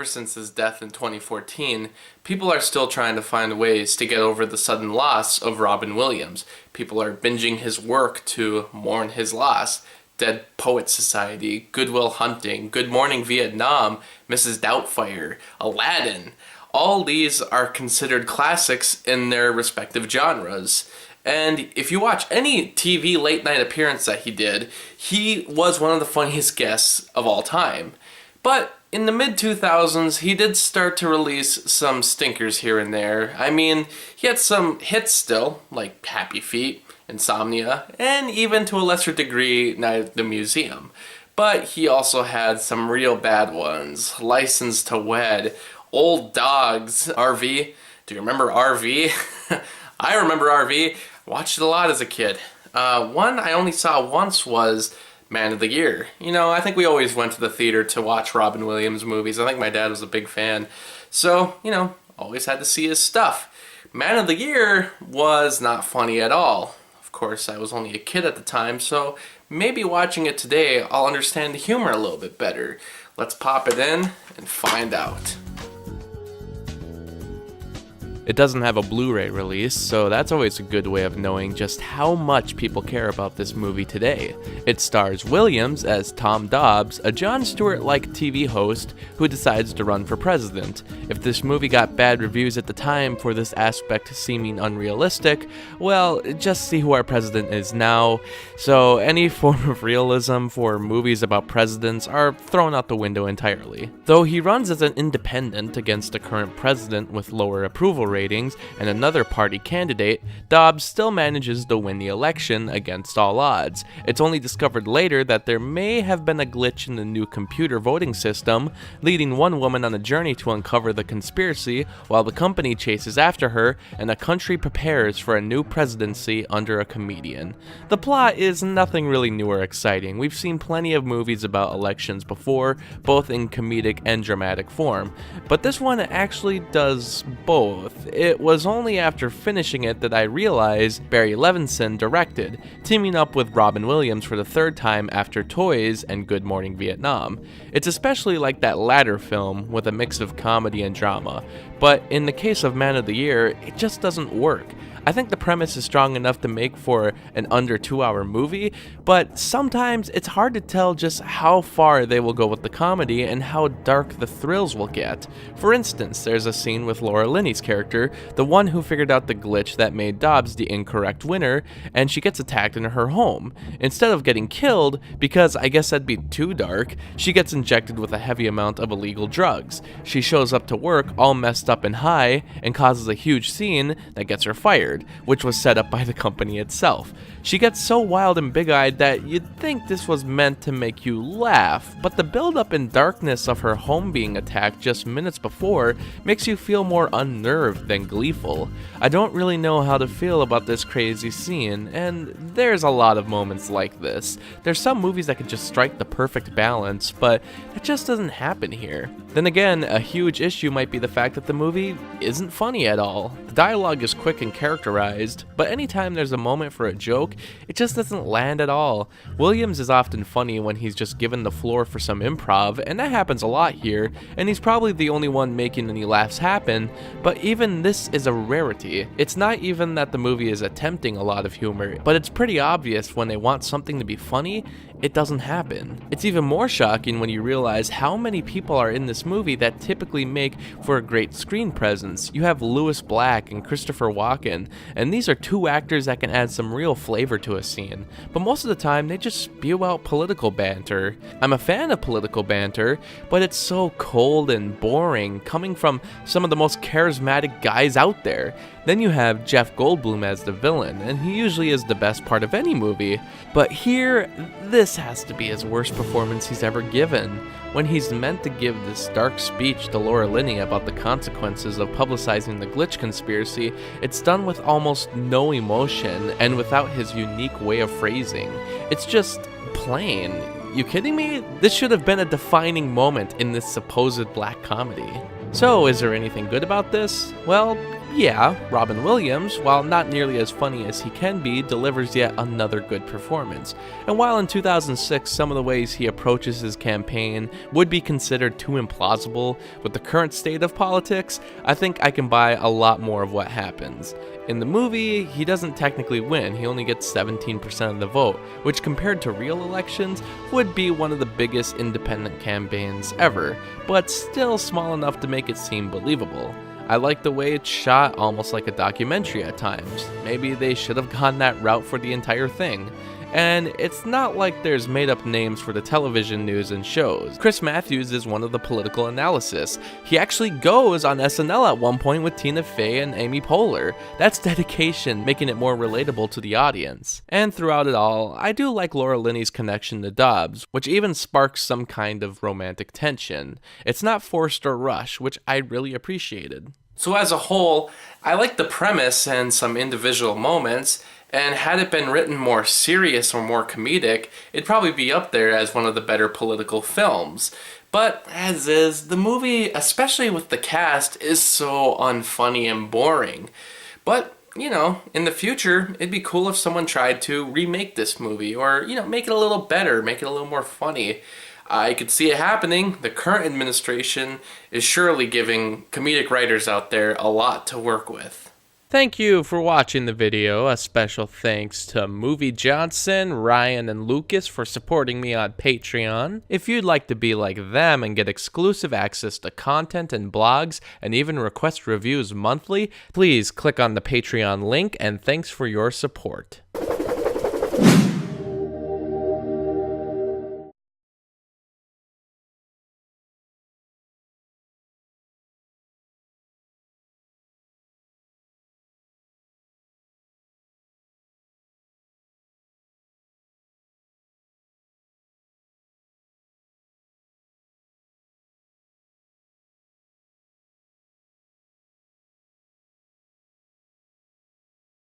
ever since his death in 2014, people are still trying to find ways to get over the sudden loss of Robin Williams. People are binging his work to mourn his loss. Dead Poets Society, Good Will Hunting, Good Morning Vietnam, Mrs. Doubtfire, Aladdin. All these are considered classics in their respective genres. And if you watch any TV late night appearance that he did, he was one of the funniest guests of all time. But in the mid-2000s, he did start to release some stinkers here and there. I mean, he had some hits still, like Happy Feet, Insomnia, and even to a lesser degree, Night at the Museum. But he also had some real bad ones. License to Wed, Old Dogs, RV. Do you remember RV? I remember RV. Watched it a lot as a kid. One I only saw once was Man of the Year. You know, I think we always went to the theater to watch Robin Williams movies. I think my dad was a big fan. So, you know, always had to see his stuff. Man of the Year was not funny at all. Of course, I was only a kid at the time, so maybe watching it today, I'll understand the humor a little bit better. Let's pop it in and find out. It doesn't have a Blu-ray release, so that's always a good way of knowing just how much people care about this movie today. It stars Williams as Tom Dobbs, a Jon Stewart-like TV host who decides to run for president. If this movie got bad reviews at the time for this aspect seeming unrealistic, well, just see who our president is now. So any form of realism for movies about presidents are thrown out the window entirely. Though he runs as an independent against a current president with lower approval ratings and another party candidate, Dobbs still manages to win the election against all odds. It's only discovered later that there may have been a glitch in the new computer voting system, leading one woman on a journey to uncover the conspiracy while the company chases after her and the country prepares for a new presidency under a comedian. The plot is nothing really new or exciting. We've seen plenty of movies about elections before, both in comedic and dramatic form, but this one actually does both. It was only after finishing it that I realized Barry Levinson directed, teaming up with Robin Williams for the third time after Toys and Good Morning Vietnam. It's especially like that latter film with a mix of comedy and drama, but in the case of Man of the Year, it just doesn't work. I think the premise is strong enough to make for an under 2-hour movie, but sometimes it's hard to tell just how far they will go with the comedy and how dark the thrills will get. For instance, there's a scene with Laura Linney's character, the one who figured out the glitch that made Dobbs the incorrect winner, and she gets attacked in her home. Instead of getting killed, because I guess that'd be too dark, she gets injected with a heavy amount of illegal drugs. She shows up to work all messed up and high, and causes a huge scene that gets her fired, which was set up by the company itself. She gets so wild and big-eyed that you'd think this was meant to make you laugh, but the build-up and darkness of her home being attacked just minutes before makes you feel more unnerved than gleeful. I don't really know how to feel about this crazy scene, and there's a lot of moments like this. There's some movies that can just strike the perfect balance, but it just doesn't happen here. Then again, a huge issue might be the fact that the movie isn't funny at all. The dialogue is quick and characterized, but anytime there's a moment for a joke, it just doesn't land at all. Williams is often funny when he's just given the floor for some improv, and that happens a lot here, and he's probably the only one making any laughs happen, but even this is a rarity. It's not even that the movie is attempting a lot of humor, but it's pretty obvious when they want something to be funny, it doesn't happen. It's even more shocking when you realize how many people are in this movie that typically make for a great screen presence. You have Louis Black and Christopher Walken, and these are two actors that can add some real flavor to a scene, but most of the time they just spew out political banter. I'm a fan of political banter, but it's so cold and boring coming from some of the most charismatic guys out there. Then you have Jeff Goldblum as the villain, and he usually is the best part of any movie, but here, this has to be his worst performance he's ever given. When he's meant to give this dark speech to Laura Linney about the consequences of publicizing the glitch conspiracy, it's done with almost no emotion and without his unique way of phrasing. It's just plain. You kidding me? This should have been a defining moment in this supposed black comedy. So, is there anything good about this? Well, Yeah, Robin Williams, while not nearly as funny as he can be, delivers yet another good performance. And while in 2006 some of the ways he approaches his campaign would be considered too implausible with the current state of politics, I think I can buy a lot more of what happens. In the movie, he doesn't technically win, he only gets 17% of the vote, which compared to real elections would be one of the biggest independent campaigns ever, but still small enough to make it seem believable. I like the way it's shot almost like a documentary at times. Maybe they should have gone that route for the entire thing. And it's not like there's made up names for the television news and shows. Chris Matthews is one of the political analysts. He actually goes on SNL at one point with Tina Fey and Amy Poehler. That's dedication, making it more relatable to the audience. And throughout it all, I do like Laura Linney's connection to Dobbs, which even sparks some kind of romantic tension. It's not forced or rushed, which I really appreciated. So as a whole, I like the premise and some individual moments, and had it been written more serious or more comedic, it'd probably be up there as one of the better political films. But as is, the movie, especially with the cast, is so unfunny and boring. But, in the future, it'd be cool if someone tried to remake this movie, or, make it a little better, make it a little more funny. I could see it happening. The current administration is surely giving comedic writers out there a lot to work with. Thank you for watching the video. A special thanks to Movie Johnson, Ryan, and Lukas for supporting me on Patreon. If you'd like to be like them and get exclusive access to content and blogs, and even request reviews monthly, please click on the Patreon link, and thanks for your support.